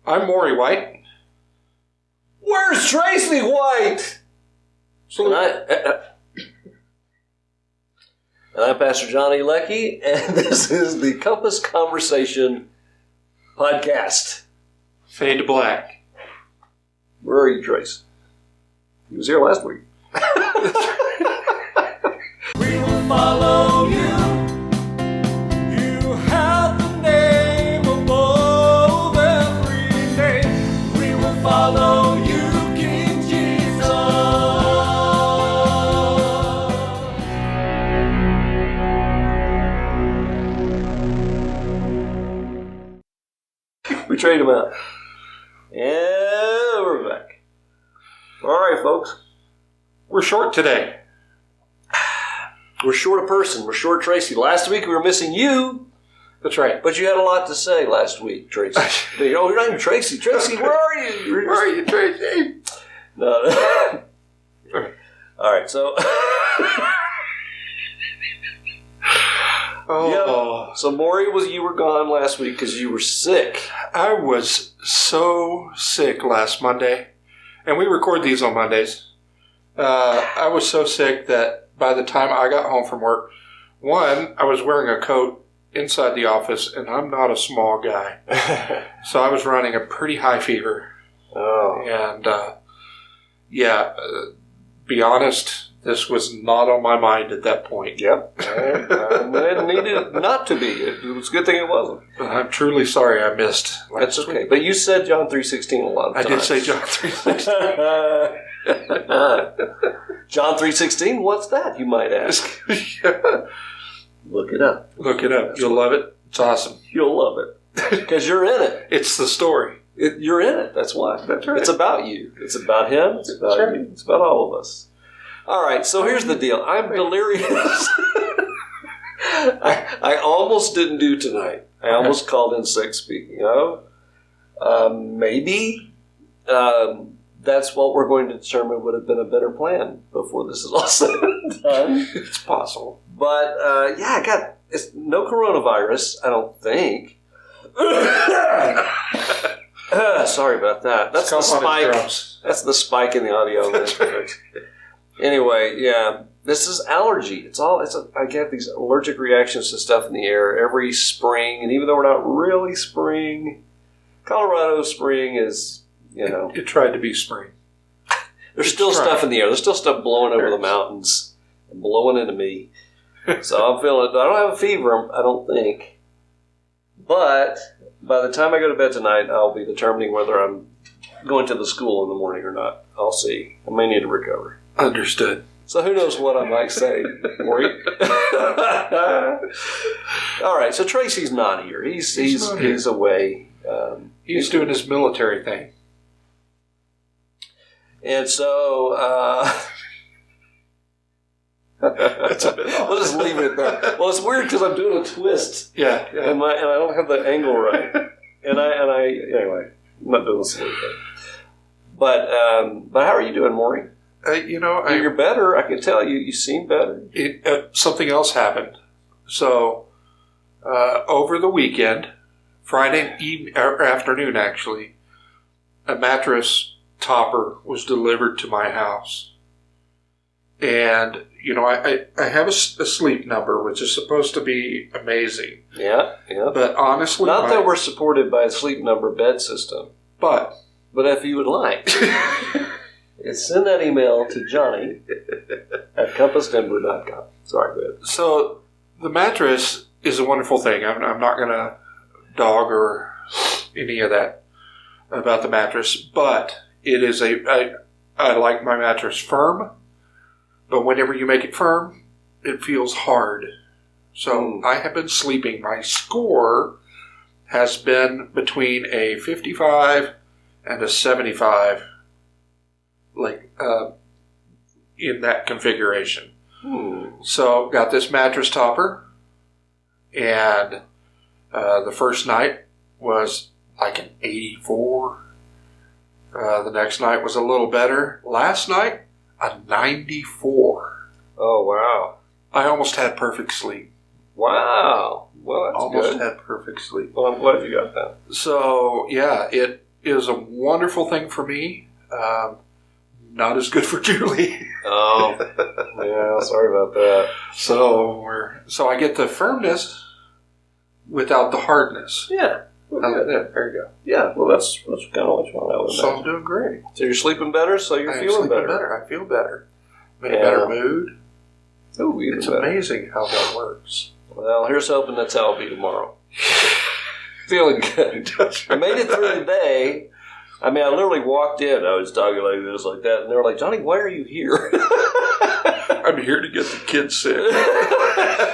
I'm Morey White. Where's Tracey White? And I'm Pastor Johnny Leckie, and this is the Compass Conversation podcast. Fade to black. Where are you, Trace? He was here last week. We will follow you. You have the name above every name. We will follow you, King Jesus. We trade him out. And we're back. All right, folks. We're short today. We're short a person. We're short Tracy. Last week we were missing you. That's right. But you had a lot to say last week, Tracy. You're not even Tracy. Tracy, where are you? Where are you, Tracy? No. All right, so... Oh. Yep. So, Morey, you were gone last week because you were sick. I was so sick last Monday. And we record these on Mondays. I was so sick that by the time I got home from work, one, I was wearing a coat inside the office, and I'm not a small guy. So I was running a pretty high fever. Oh. And, be honest, this was not on my mind at that point. Yep. It needed not to be. It was a good thing it wasn't. I'm truly sorry I missed last That's okay. week. But you said John 3:16 a lot of times. I did say John 3:16. John 3:16, what's that, you might ask? Look it up. Look it up. You'll love it. It's awesome. You'll love it. Because you're in it. It's the story. You're in it. That's why. That's right. It's about you. It's about him. It's about you. It's about all of us. All right, so here's the deal. I'm delirious. I almost didn't do tonight. I almost called in sick, speaking of. Maybe that's what we're going to determine would have been a better plan before this is all said and done. It's possible. But, I got no coronavirus, I don't think. Sorry about that. That's the spike. That's the spike in the audio. Anyway, yeah, this is allergy. I get these allergic reactions to stuff in the air every spring, and even though we're not really spring, Colorado spring is, It tried to be spring. There's still stuff in the air. There's still stuff blowing over the mountains and blowing into me. So I'm feeling, I don't have a fever, I don't think. But by the time I go to bed tonight, I'll be determining whether I'm going to the school in the morning or not. I'll see. I may need to recover. Understood. So who knows what I might say, Morey. All right, so Tracy's not here. He's away. He's doing his military thing. And so... we'll just leave it there. Well, it's weird because I'm doing a twist. Yeah. And I don't have the angle right. Anyway, I'm not doing this thing. But how are you doing, Morey? You're better. I can tell you seem better. Something else happened. So, over the weekend, Friday afternoon, actually, a mattress topper was delivered to my house. And, I have a sleep number, which is supposed to be amazing. Yeah. But honestly... Not that we're supported by a sleep number bed system. But if you would like... Send that email to Johnny at compassdenver.com. Sorry, go ahead. So, the mattress is a wonderful thing. I'm not going to dog or any of that about the mattress, but it is I like my mattress firm, but whenever you make it firm, it feels hard. So, I have been sleeping. My score has been between a 55 and a 75. In that configuration. So, got this mattress topper, and the first night was like an 84. The next night was a little better. Last night, a 94. Oh, wow. I almost had perfect sleep. Wow. Well, that's almost good. Had perfect sleep. Well, I'm glad you got that. So, yeah, it is a wonderful thing for me. Not as good for Julie. Oh, yeah. Sorry about that. So I get the firmness without the hardness. Yeah. Well, there you go. Yeah. Well, that's kind of what you want. So I'm doing great. So you're sleeping better. So you're feeling better. I feel better. I'm in a better mood. Oh, even it's better. Amazing how that works. Well, here's hoping that's how I'll be tomorrow. Feeling good. I made it through the day. I mean, I literally walked in. I was talking like this, like that, and they were like, "Johnny, why are you here?" I'm here to get the kids sick.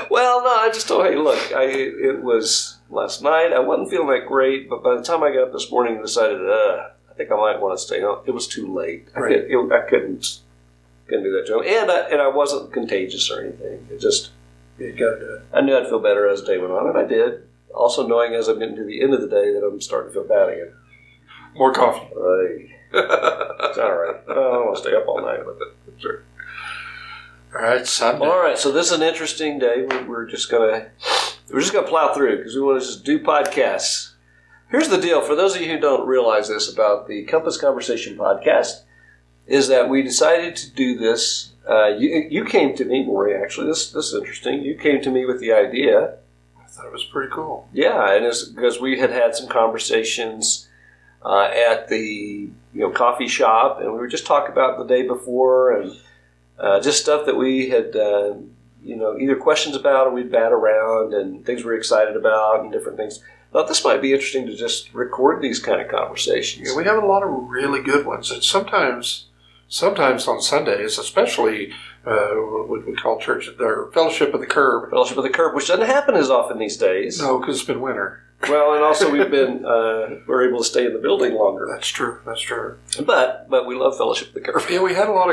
Well, no, I just told, hey, look, it was last night. I wasn't feeling that great, but by the time I got up this morning and decided, I think I might want to stay home, it was too late. Right. I couldn't do that to him. And I wasn't contagious or anything. It just, you got to do it. I knew I'd feel better as the day went on, and I did. Also knowing as I'm getting to the end of the day that I'm starting to feel bad again. More coffee. It's all right. I don't want to stay up all night with it. Sure. All right, Sunday. All right, so this is an interesting day. We're just gonna plow through because we want to just do podcasts. Here's the deal: for those of you who don't realize this about the Compass Conversation podcast, is that we decided to do this. You came to me, Morey. Actually, this is interesting. You came to me with the idea. I thought it was pretty cool. Yeah, and it's because we had some conversations at the coffee shop, and we were just talking about the day before and just stuff that we had either questions about or we'd bat around and things we were excited about and different things. I thought this might be interesting to just record these kind of conversations. Yeah, we have a lot of really good ones, and sometimes on Sundays, especially what we call church, their Fellowship of the Curb. Fellowship of the Curb, which doesn't happen as often these days. No, because it's been winter. Well, and also we're able to stay in the building longer. That's true. But we love Fellowship of the Curb. Yeah, we had a lot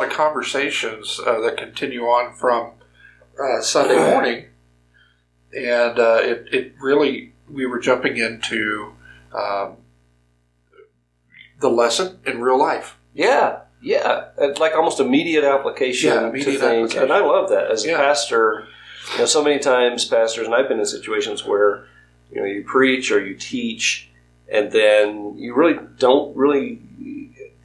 of conversations that continue on from Sunday morning, and it really, we were jumping into the lesson in real life. Yeah. It's like almost immediate application to things. And I love that. As a pastor, so many times pastors, and I've been in situations where, you preach or you teach, and then you really don't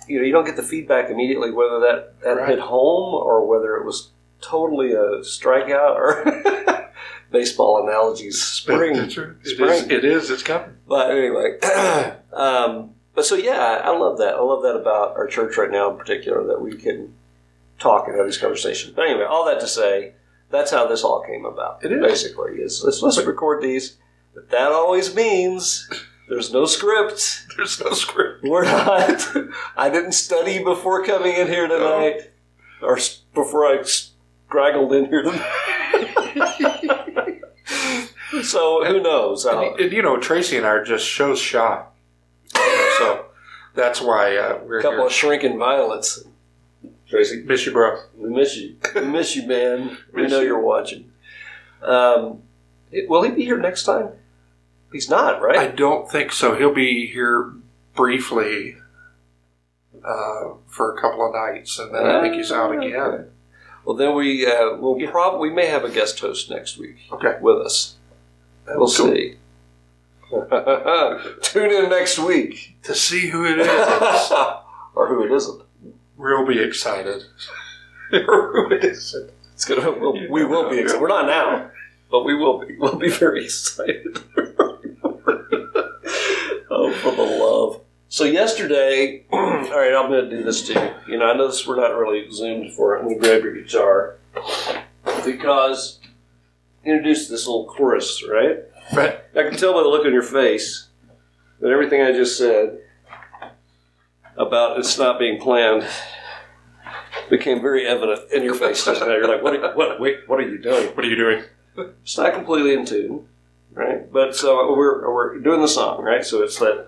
you don't get the feedback immediately whether that right. hit home or whether it was totally a strikeout or baseball analogies. Spring. It is. It's coming. But anyway, but so yeah, I love that. I love that about our church right now in particular, that we can talk and have these conversations. But anyway, all that to say, that's how this all came about. It is. Basically, let's record these. But that always means there's no script. There's no script. We're not. I didn't study before coming in here tonight, or before I straggled in here tonight. So who knows? And Tracy and I are just show shy. So that's why we're a couple here. of shrinking violets. Tracy, miss you, bro. We miss you. We miss you, man. We know you're watching. Will he be here next time? He's not, right? I don't think so. He'll be here briefly for a couple of nights, and then I think he's out again. Okay. Well, then we may have a guest host next week. Okay, with us. We'll see. Tune in next week to see who it is or who it isn't. We'll be excited. Or who it isn't. We will be excited. We're not now, but we will be. We'll be very excited. Oh, for the love. So yesterday, all right, I'm going to do this too. I know this, we're not really zoomed for it. I'm going to grab your guitar because introduce this little chorus, right? Right. I can tell by the look on your face that everything I just said about it's not being planned became very evident in your face just now. You're like, what are you doing? What are you doing? It's not completely in tune, right? But so we're doing the song, right? So it's that.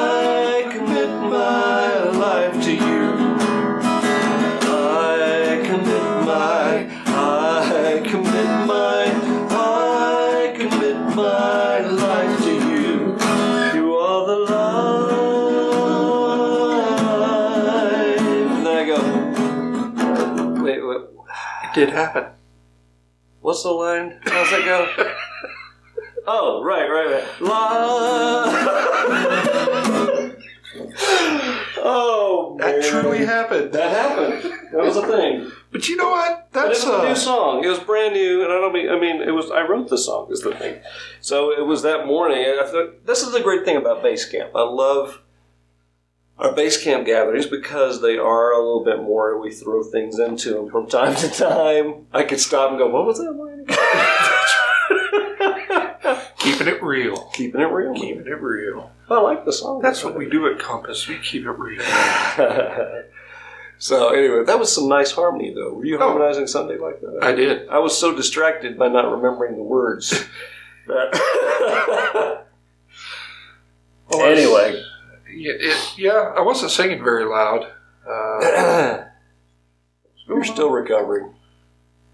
I commit my life to you. I commit my life to you. You are the life. And then I go. did happen. What's the line? How's it go? Oh, right. Love. Oh, man. That truly happened. That happened. That was a thing. But you know what? That's a new song. It was brand new, and I wrote the song is the thing. So it was that morning. And I thought, this is the great thing about base camp. I love our base camp gatherings because they are a little bit more, we throw things into them from time to time. I could stop and go, what was that line? Keeping it real. Keeping it real. Keeping it real. I like the song. That's what we do at Compass. We keep it real. So anyway, that was some nice harmony, though. Were you harmonizing Sunday like that? I did. I was so distracted by not remembering the words. Anyway. Yeah, I wasn't singing very loud. You're still recovering.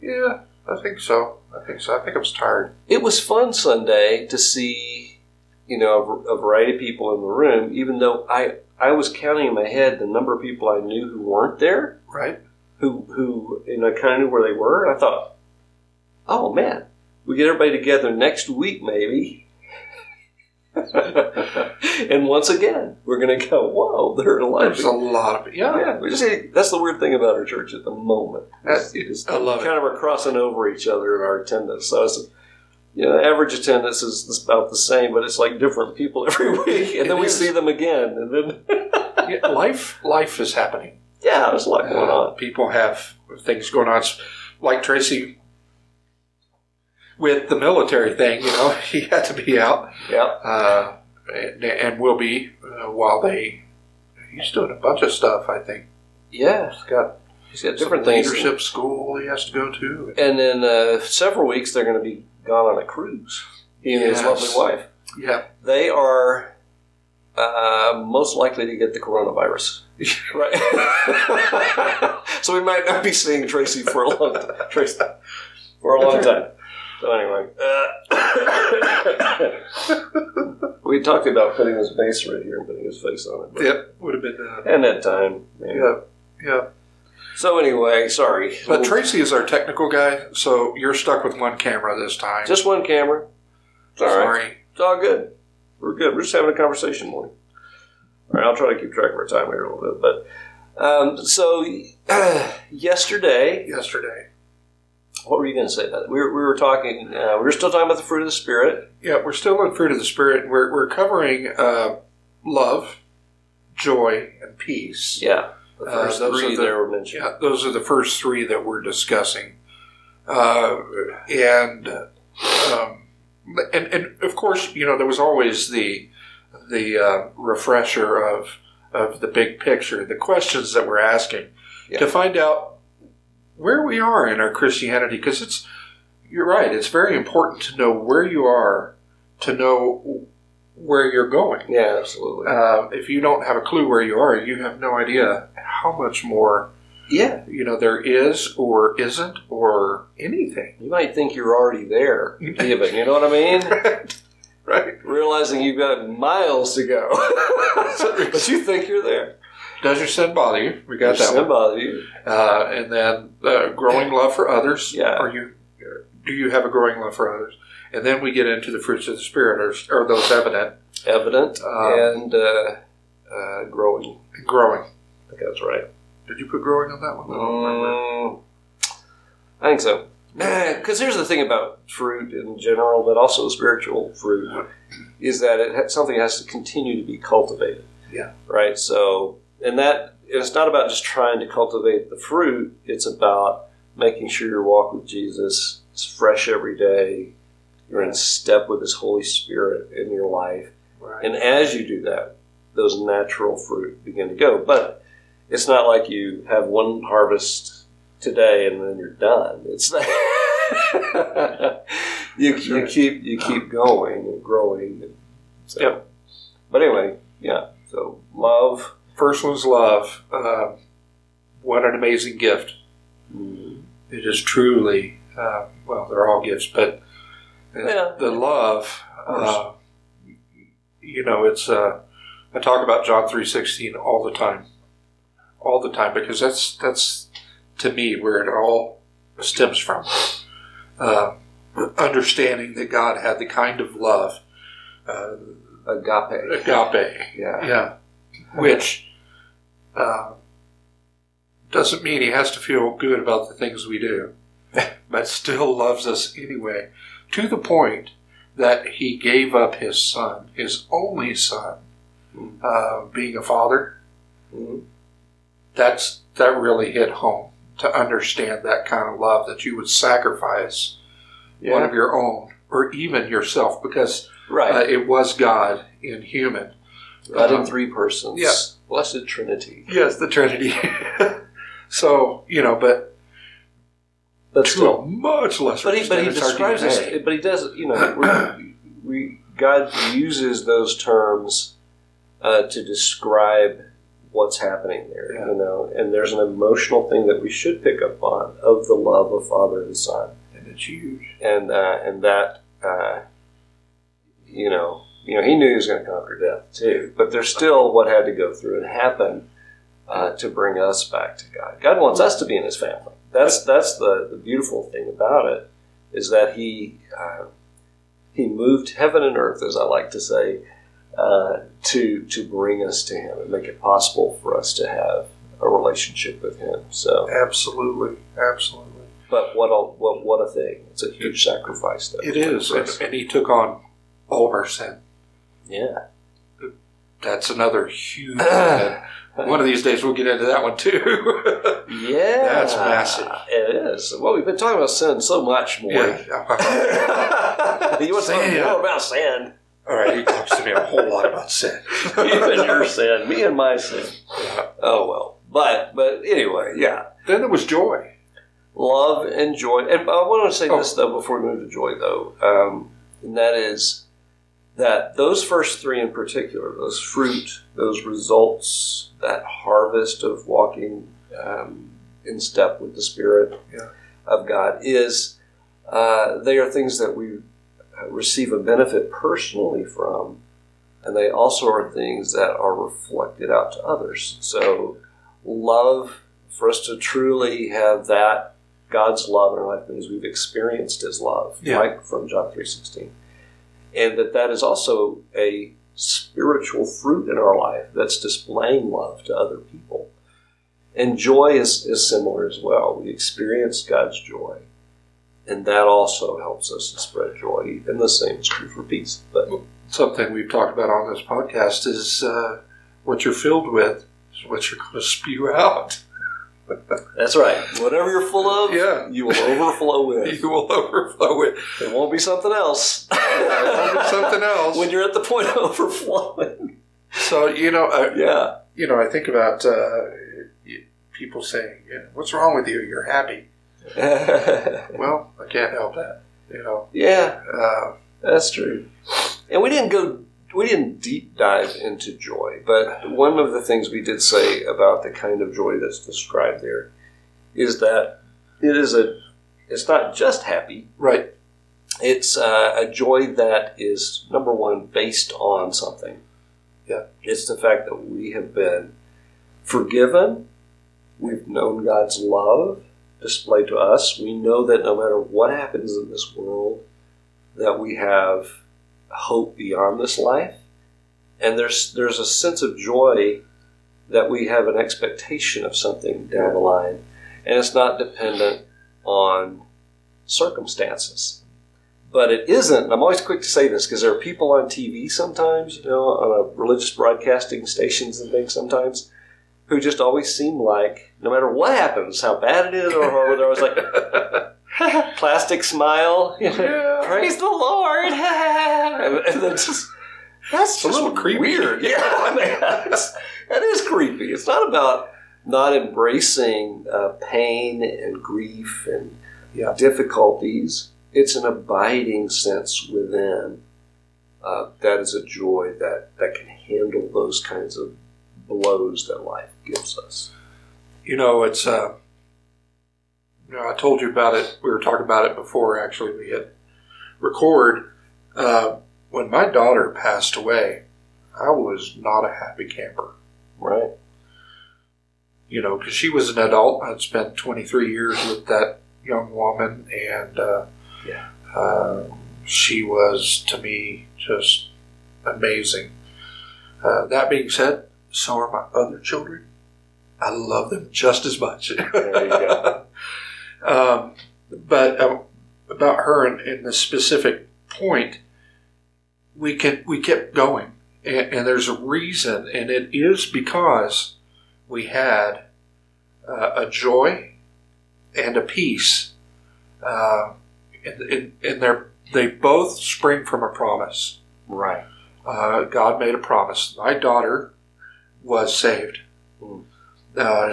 Yeah, I think so. I think I was tired. It was fun Sunday to see, a variety of people in the room, even though I was counting in my head the number of people I knew who weren't there. Right. Who kind of knew where they were. And I thought, oh, man, we get everybody together next week, maybe. And once again, we're going to go, whoa, there's a lot of Yeah. That's the weird thing about our church at the moment. I love it. Kind of are crossing over each other in our attendance. So it's, average attendance is about the same, but it's like different people every week. And then we see them again. And then life is happening. Yeah, there's a lot going on. People have things going on. It's like Tracy with the military thing, he had to be out. Yeah. And will be while he's doing a bunch of stuff, I think. Yeah. He's got different things. Leadership school he has to go to. And then several weeks they're going to be gone on a cruise. He and his lovely wife. Yeah. They are most likely to get the coronavirus. Right. So we might not be seeing Tracy for a long time. So anyway, we talked about putting his face right here and putting his face on it. Yep, would have been. And that time. Yeah. So anyway, sorry. But Tracy is our technical guy, so you're stuck with one camera this time. Just one camera. Sorry. Right. It's all good. We're good. We're just having a conversation morning. All right, I'll try to keep track of our time here a little bit. But so yesterday. What were you going to say about it? We were talking. We were still talking about the fruit of the Spirit. Yeah, we're still in fruit of the Spirit. We're covering love, joy, and peace. Yeah, the first three that were mentioned. Yeah, those are the first three that we're discussing. And of course, there was always the refresher of the big picture, the questions that we're asking to find out where we are in our Christianity, because you're right, it's very important to know where you are, to know where you're going. Yeah, absolutely. If you don't have a clue where you are, you have no idea how much more there is or isn't or anything. You might think you're already there, even, you know what I mean? Right. Realizing you've got miles to go. But you think you're there. Does your sin bother you? We got that one. Sin bother you. And then growing love for others. Yeah. Do you have a growing love for others? And then we get into the fruits of the Spirit. Are those evident? Evident and growing. Growing. I think that's right. Did you put growing on that one? I don't remember. I think so. Because here's the thing about fruit in general, but also spiritual fruit, is that something has to continue to be cultivated. Yeah. Right? So, and it's not about just trying to cultivate the fruit. It's about making sure your walk with Jesus is fresh every day. You're in step with His Holy Spirit in your life. Right. And as you do that, those natural fruit begin to go. But it's not like you have one harvest today and then you're done. It's like you keep going and growing. And so. Yep. But anyway, yeah. So love. First one's love. What an amazing gift. Mm-hmm. It is truly, they're all gifts, but the love, it's, I talk about John 3:16 all the time, because that's to me where it all stems from. Understanding that God had the kind of love, agape, yeah, which doesn't mean he has to feel good about the things we do, but still loves us anyway, to the point that he gave up his son, his only son, being a father. Mm-hmm. That really hit home, to understand that kind of love, that you would sacrifice one of your own, or even yourself, because it was God in human. God in three persons. Yeah. Blessed Trinity. Yes, the Trinity. So, but still much less. But he describes this. But he does. God uses those terms to describe what's happening there. Yeah. And there's an emotional thing that we should pick up on of the love of Father and Son. And it's huge. And that he knew he was going to conquer death too. But there's still what had to go through and happen to bring us back to God. God wants us to be in His family. That's the beautiful thing about it, is that He moved heaven and earth, as I like to say, to bring us to Him and make it possible for us to have a relationship with Him. So absolutely. But what a thing! It's a huge sacrifice, though. It is, and He took on all of our sin. Yeah, that's another huge. One of these days we'll get into that one too. Yeah, that's massive. It is. Well, we've been talking about sin so much more. Yeah. You want to talk more about sin? All right, he talks to me a whole lot about sin. You and your sin, me and my sin. Yeah. Oh well, but anyway, yeah. Then there was joy, love, and joy. And I want to say this though before we move to joy, though, and that is that those first three in particular, those fruit, those results, that harvest of walking in step with the Spirit of God, is they are things that we receive a benefit personally from, and they also are things that are reflected out to others. So love, for us to truly have that God's love in our life, means we've experienced His love, like from John 3:16. And that is also a spiritual fruit in our life that's displaying love to other people. And joy is similar as well. We experience God's joy, and that also helps us to spread joy. And the same is true for peace. But something we've talked about on this podcast is what you're filled with is what you're going to spew out. That's right. Whatever you're full of, you will overflow with. You will overflow with. It won't be something else. It won't be something else. When you're at the point of overflowing. So, I think about people saying, what's wrong with you? You're happy. Well, I can't help that. Yeah, that's true. And we didn't deep dive into joy, but one of the things we did say about the kind of joy that's described there is that it's not just happy. Right. It's a joy that is, number one, based on something. Yeah. It's the fact that we have been forgiven. We've known God's love displayed to us. We know that no matter what happens in this world, that we have hope beyond this life. And there's a sense of joy that we have an expectation of something down the line. And it's not dependent on circumstances. But it isn't, and I'm always quick to say this, because there are people on TV sometimes, on religious broadcasting stations and things sometimes, who just always seem like, no matter what happens, how bad it is or horrible, they're always like, plastic smile, praise the Lord, and then that's a little creepy. Weird. Yeah, that is creepy. It's not about not embracing pain and grief and difficulties. It's an abiding sense within that is a joy that can handle those kinds of blows that life gives us. It's I told you about it. We were talking about it before actually we hit record. When my daughter passed away, I was not a happy camper. Right. Because she was an adult. I'd spent 23 years with that young woman, and she was, to me, just amazing. That being said, so are my other children. I love them just as much. There you go. But about her in this specific point, we kept going, and there's a reason, and it is because we had a joy and a peace, and they both spring from a promise. Right. God made a promise. My daughter was saved.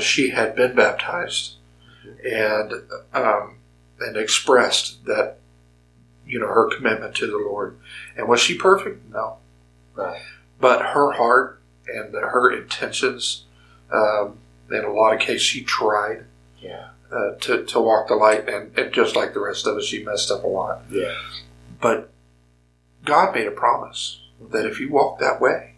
She had been baptized, and expressed that, her commitment to the Lord. And was she perfect? No. Right. But her heart and her intentions, in a lot of cases, she tried to walk the light, and just like the rest of us, she messed up a lot. Yeah. But God made a promise that if you walk that way,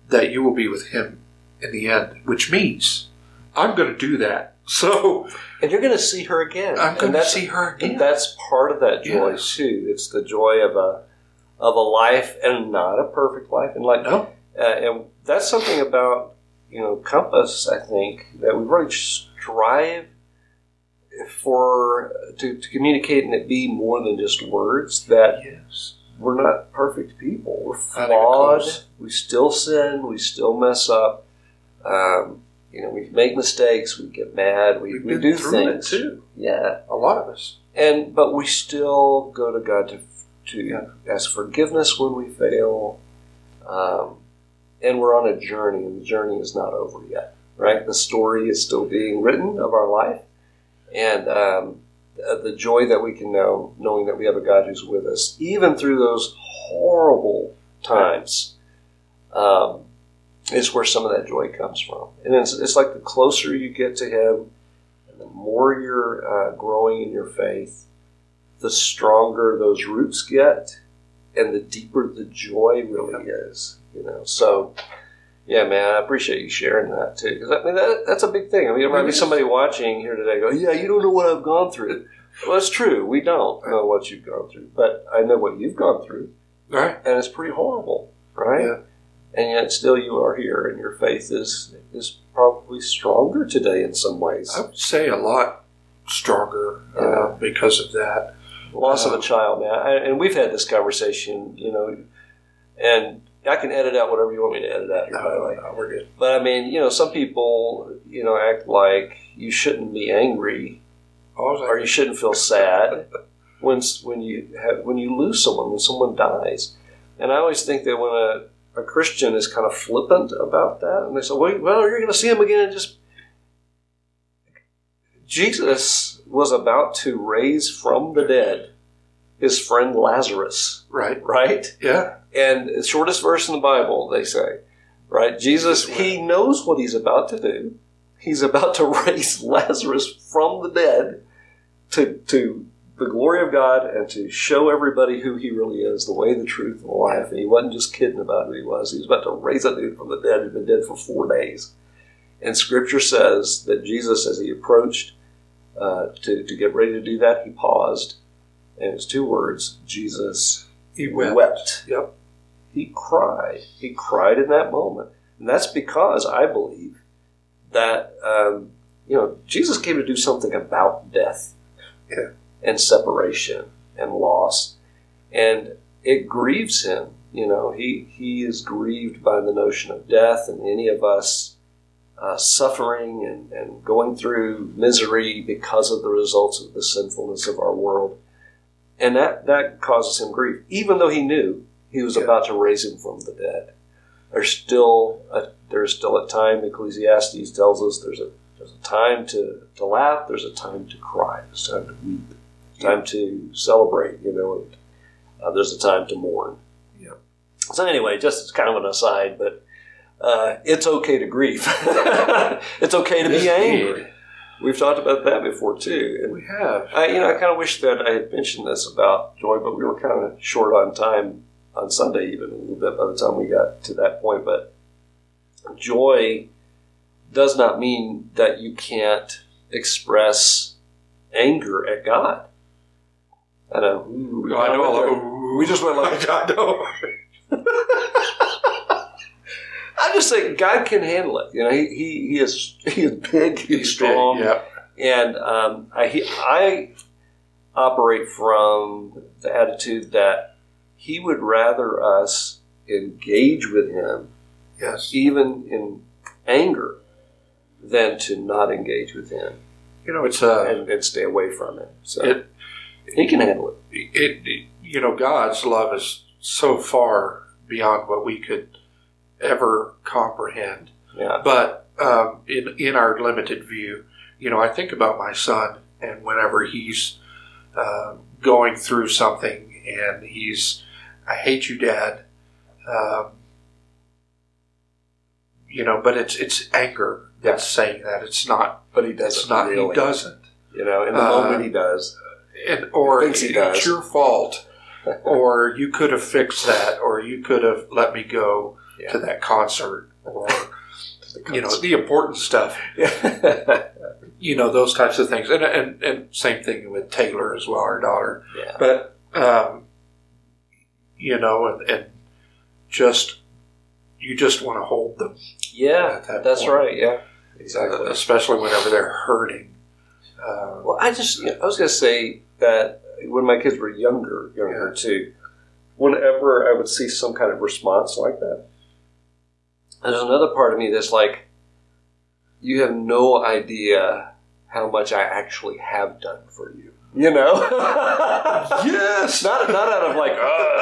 that you will be with Him in the end, which means I'm going to do that. So, and you're going to see her again. I'm going to see her again. And that's part of that joy too. It's the joy of a life, and not a perfect life. And and that's something about Compass. I think that we really strive to communicate, and it be more than just words. That we're not perfect people. We're flawed. We still sin. We still mess up. We make mistakes. We get mad. We do things too. Yeah, a lot of us. But we still go to God to ask forgiveness when we fail. And we're on a journey, and the journey is not over yet. Right? The story is still being written of our life, and the joy that we can know, knowing that we have a God who's with us, even through those horrible times. Is where some of that joy comes from. And it's like the closer you get to Him, and the more you're growing in your faith, the stronger those roots get, and the deeper the joy really is. So, yeah, man, I appreciate you sharing that too. Because that's a big thing. There might be somebody watching here today go, "Yeah, you don't know what I've gone through." Well, that's true. We don't know what you've gone through, but I know what you've gone through, right? And it's pretty horrible, right? Yeah. And yet still you are here, and your faith is probably stronger today in some ways. I would say a lot stronger because of that. Loss of a child, man. And we've had this conversation, and I can edit out whatever you want me to edit out here, by the way. No, we're good. But some people, act like you shouldn't be angry or you shouldn't feel sad when you lose someone, when someone dies. And I always think that when a Christian is kind of flippant about that, and they say, well, you're going to see him again. Jesus was about to raise from the dead his friend Lazarus. Right. Right? Yeah. And the shortest verse in the Bible, they say, right? Jesus, He knows what He's about to do. He's about to raise Lazarus from the dead to the glory of God, and to show everybody who He really is, the way, the truth, and the life. And He wasn't just kidding about who He was. He was about to raise a dude from the dead who'd been dead for 4 days. And Scripture says that Jesus, as He approached to get ready to do that, He paused. And it's 2 words, Jesus He wept. Yep. He cried. He cried in that moment. And that's because I believe that, Jesus came to do something about death. Yeah. And separation and loss, and it grieves Him. He is grieved by the notion of death, and any of us suffering and going through misery because of the results of the sinfulness of our world, and that causes Him grief, even though He knew He was about to raise Him from the dead. There's still a time. Ecclesiastes tells us there's a time to laugh. There's a time to cry. There's a time to weep. Time to celebrate, and there's a time to mourn. Yeah. So anyway, just as kind of an aside, but it's okay to grieve. It's okay to be angry. We've talked about that before too. And we have. I kind of wish that I had mentioned this about joy, but we were kind of short on time on Sunday, even a little bit by the time we got to that point. But joy does not mean that you can't express anger at God. I know. We just went like, I know. I'm just saying, God can handle it. He is big, he's strong, big, yeah. And I operate from the attitude that He would rather us engage with Him, yes, even in anger, than to not engage with Him. It's and stay away from Him. So He can handle it. God's love is so far beyond what we could ever comprehend. Yeah. But in our limited view, I think about my son, and whenever he's going through something, and I hate you, Dad. But it's anger that's saying that. It's not. But he doesn't. It's not. Really. He doesn't. In the moment he does. Or he does. It's your fault. Or you could have fixed that. Or you could have let me go to that concert. Or the important stuff. Those types of things. And same thing with Taylor as well, our daughter. Yeah. But and just you just want to hold them. Yeah, that's point. Right. Yeah, exactly. Especially whenever they're hurting. Well, I was going to say that when my kids were younger too, whenever I would see some kind of response like that, there's another part of me that's like, you have no idea how much I actually have done for you. Yes. Not out of like,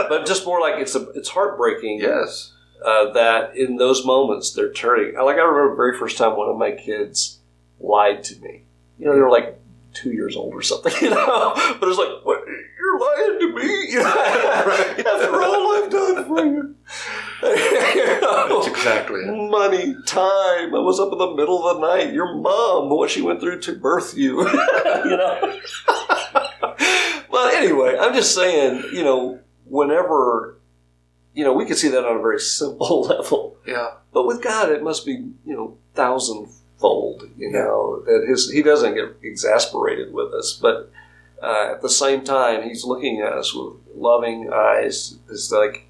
but just more like it's heartbreaking. Yes. That in those moments they're turning. Like I remember the very first time one of my kids lied to me. They were like 2 years old or something. But it's like, what? You're lying to me? After all I've done for you. That's exactly it. Money, time. I was up in the middle of the night. Your mom, what she went through to birth you. But anyway, I'm just saying, whenever, we can see that on a very simple level. Yeah. But with God, it must be, thousandfold, that he doesn't get exasperated with us. But at the same time, he's looking at us with loving eyes. It's like,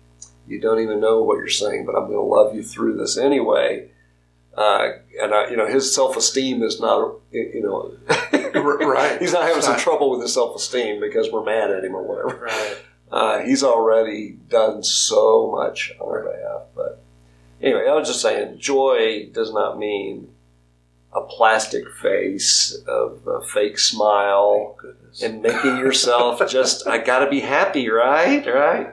you don't even know what you're saying, but I'm going to love you through this anyway. His self-esteem is not, right. He's not having some trouble with his self-esteem because we're mad at him or whatever. Right. He's already done so much on our behalf. But anyway, I was just saying, joy does not mean a plastic face of a fake smile and making yourself just, I got to be happy, right?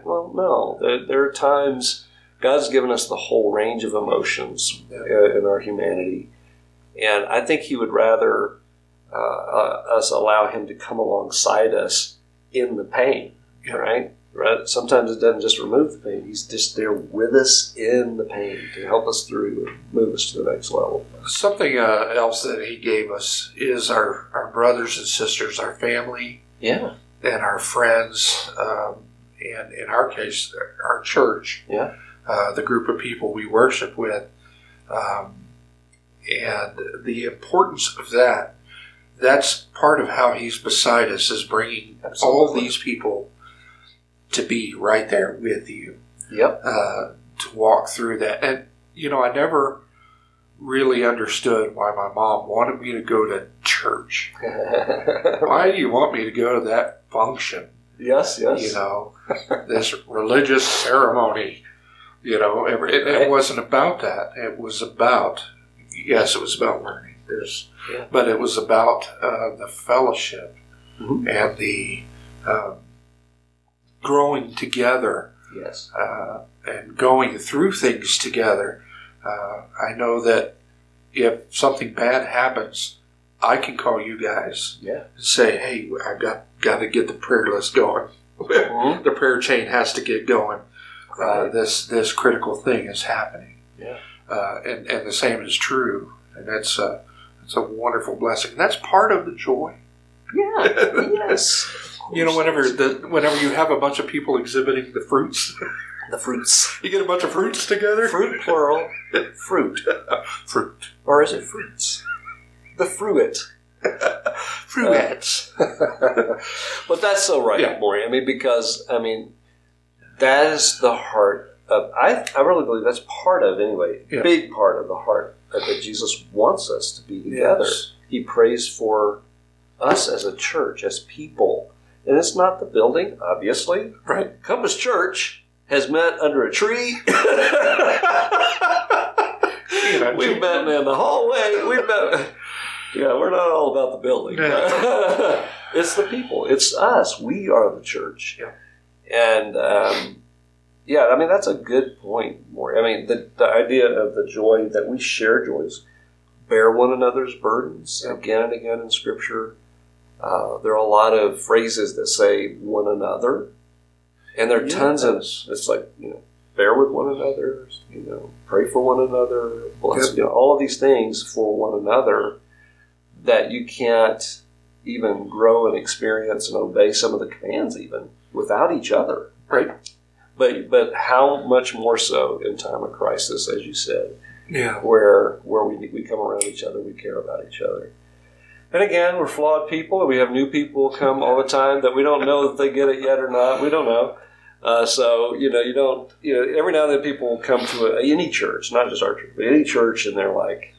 Well, no. There are times God's given us the whole range of emotions in our humanity. And I think He would rather us allow Him to come alongside us in the pain, right? Sometimes it doesn't just remove the pain. He's just there with us in the pain to help us through and move us to the next level. Something else that He gave us is our brothers and sisters, our family, and our friends, and in our case, our church, the group of people we worship with, and the importance of that. That's part of how He's beside us, is bringing all these people to be right there with you. To walk through that. And, I never really understood why my mom wanted me to go to church. Why do you want me to go to that function? Yes. This religious ceremony. It wasn't about that. It was about, it was about learning. But it was about the fellowship and the growing together, and going through things together. I know that if something bad happens, I can call you guys and say, "Hey, I've got to get the prayer list going. The prayer chain has to get going. This critical thing is happening." And the same is true, and it's a wonderful blessing. And that's part of the joy. Yes. Whenever you have a bunch of people exhibiting the fruits. The fruits. You get a bunch of fruits together? Fruit, plural. Fruit. Fruit. Or is it fruits? The fruit. Fruettes. But that's so right, Morey. I mean, because, that is the heart of, I really believe that's part of, anyway, big part of the heart that Jesus wants us to be together. Yes. He prays for us as a church, as people. And it's not the building, obviously. Right. Compass Church has met under a tree. We've met in the hallway. We're not all about the building. No. It's the people. It's us. We are the church. Yeah. And, that's a good point, Morey. The idea of the joy, that we share joys, bear one another's burdens, again and again in Scripture. There are a lot of phrases that say one another. And there are tons of, it's like, bear with one another, pray for one another, bless, all of these things for one another that you can't even grow and experience and obey some of the commands even without each other. Right. But how much more so in time of crisis, as you said, where we come around each other, we care about each other. And again, we're flawed people, and we have new people come all the time that we don't know if they get it yet or not. We don't know. Every now and then people will come to any church, not just our church, but any church, and they're like,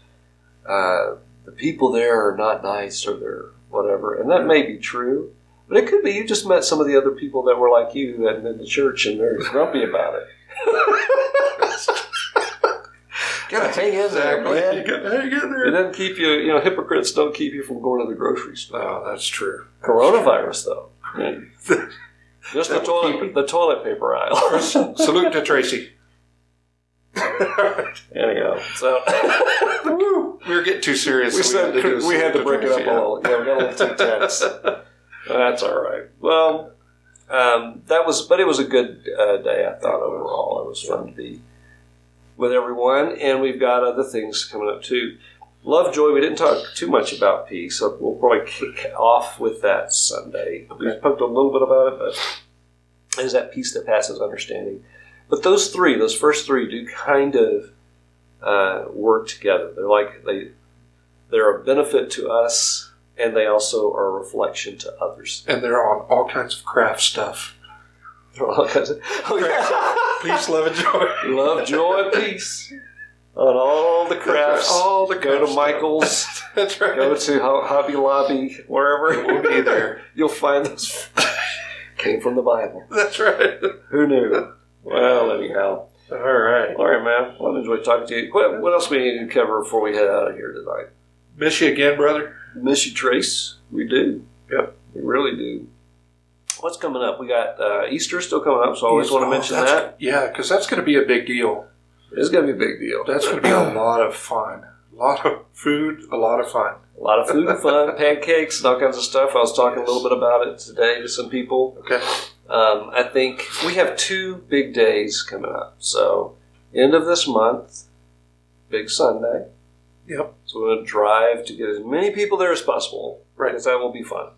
the people there are not nice, or they're whatever. And that may be true, but it could be you just met some of the other people that were like you that in the church, and they're grumpy about it. Gotta hang in there, man. You gotta hang in there. It doesn't keep you, hypocrites don't keep you from going to the grocery store. Oh, that's true. Coronavirus, though. Just the toilet paper aisle. Salute to Tracy. Anyhow, so we were getting too serious. We had to break it up a little. Yeah, we got a little too tense. That's all right. Well, it was a good day, I thought, overall. It was fun to be with everyone, and we've got other things coming up too. Love, joy. We didn't talk too much about peace, so we'll probably kick off with that Sunday. Okay. We talked a little bit about it, but is that peace that passes understanding? But those first three, do kind of work together. They're a benefit to us, and they also are a reflection to others. And they're on all kinds of craft stuff. Peace, love, and joy. Love, joy, peace. On all the crafts. All the Go to Michael's. That's right. Go to Hobby Lobby, wherever. We'll be there. You'll find those. Came from the Bible. That's right. Who knew? Well, anyhow. All right. All right, man. Well, I enjoyed talking to you. What else we need to cover before we head out of here tonight? Miss you again, brother. Miss you, Trace. We do. Yep. We really do. What's coming up? We got Easter still coming up, so I always want to mention that. Yeah, because that's going to be a big deal. It's going to be a big deal. That's going to be a lot of fun. A lot of food, a lot of fun. A lot of food and fun, pancakes, and all kinds of stuff. I was talking a little bit about it today to some people. Okay. I think we have 2 big days coming up. So, end of this month, Big Sunday. Yep. So we're going to drive to get as many people there as possible. Right. Because that will be fun.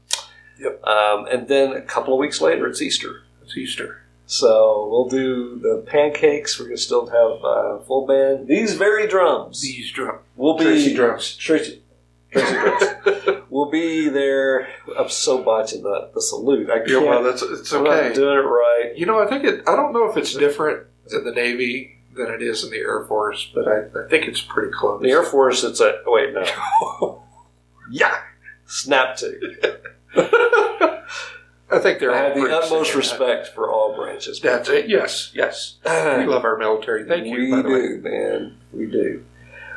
Yep. And then a couple of weeks later, it's Easter. It's Easter. So we'll do the pancakes. We're going to still have full band. These very drums. These drums. Tracy drums. Tracy drums. We'll be there. I'm so botching the salute. I can't. Yeah, well, it's okay. I'm not doing it right. I don't know if it's different in the Navy than it is in the Air Force, but I think it's pretty close. The Air Force, it's a... Wait, no. Yeah. Snap to. I think they're. I have the utmost respect for all branches. That's it. Yes. We love our military. Thank you. We do, man. We do.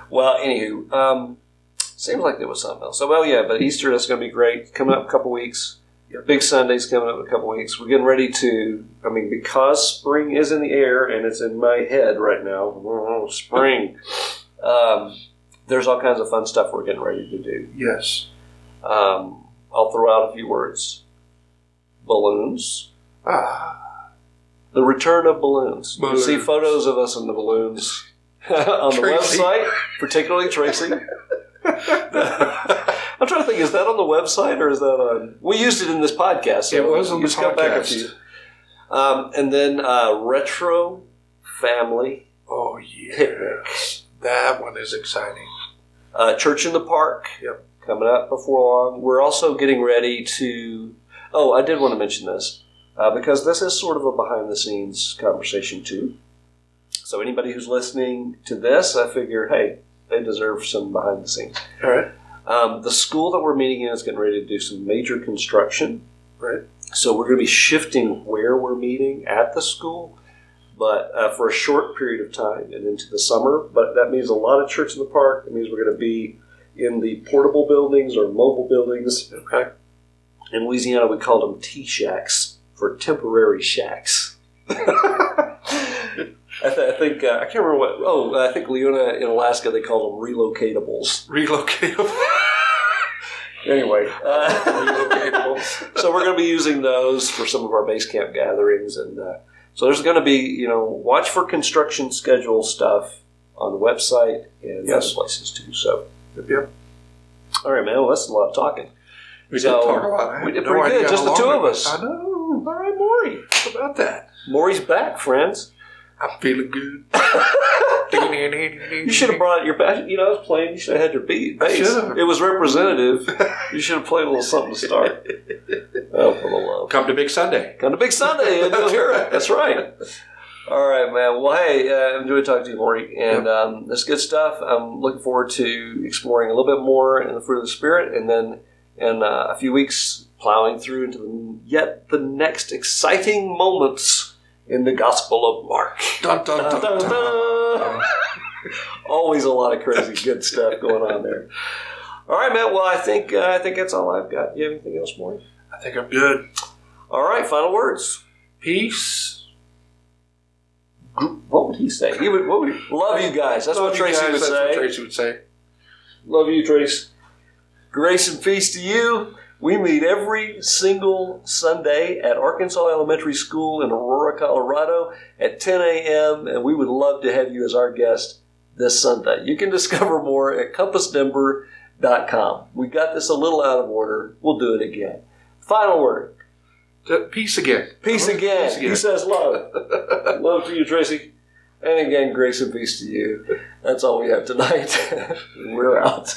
Well, anywho, seems like there was something else. So, but Easter is going to be great. Coming up a couple weeks. Yep. Big Sunday's coming up in a couple weeks. We're getting ready to. Because spring is in the air and it's in my head right now. Spring. There's all kinds of fun stuff we're getting ready to do. Yes. I'll throw out a few words. Balloons. The return of balloons. You see photos of us in the balloons on the website, particularly Tracy. I'm trying to think, is that on the website or is that on... We used it in this podcast. So it was on the podcast. Come back a few. And then retro family Oh, yeah. picnics. That one is exciting. Church in the Park. Yep. coming up before long. We're also getting ready to... Oh, I did want to mention this, because this is sort of a behind-the-scenes conversation, too. So anybody who's listening to this, I figure, hey, they deserve some behind-the-scenes. All right. The school that we're meeting in is getting ready to do some major construction. Right. So we're going to be shifting where we're meeting at the school, but for a short period of time and into the summer. But that means a lot of church in the park. It means we're going to be in the portable buildings or mobile buildings. Okay. In Louisiana, we called them T-shacks for temporary shacks. I think I can't remember what. Oh, I think Leona in Alaska they call them relocatables. Relocatable. Anyway, Relocatables. So we're going to be using those for some of our base camp gatherings, and so there's going to be watch for construction schedule stuff on the website and other places too. So, Yep. All right, man. Well, that's a lot of talking. We did talk a lot. We did pretty good, just the two of us. I know. All right, Morey. How about that? Morey's back, friends. I'm feeling good. You should have brought your bass. I was playing. You should have had your bass. It was representative. You should have played a little something to start. Oh, for the love. Come to Big Sunday. Come to Big Sunday and you'll hear it. That's right. All right, man. Well, hey, enjoyed talking to you, Morey. And that's good stuff. I'm looking forward to exploring a little bit more in the fruit of the Spirit. And then in a few weeks, plowing through into the next exciting moments in the Gospel of Mark. Dun, dun, dun, dun, dun. Always a lot of crazy good stuff going on there. All right, man. Well, I think that's all I've got. You have anything else, Morey? I think I'm good. All right. Final words. Peace. What would he say? Love you guys. That's what Tracy would say. That's what Tracy would say. Love you, Trace. Grace and peace to you. We meet every single Sunday at Arkansas Elementary School in Aurora, Colorado at 10 a.m., and we would love to have you as our guest this Sunday. You can discover more at compassdenver.com. We got this a little out of order. We'll do it again. Final word. Peace again. Peace again. He says love. Love to you, Tracy. And again, grace and peace to you. That's all we have tonight. We're out.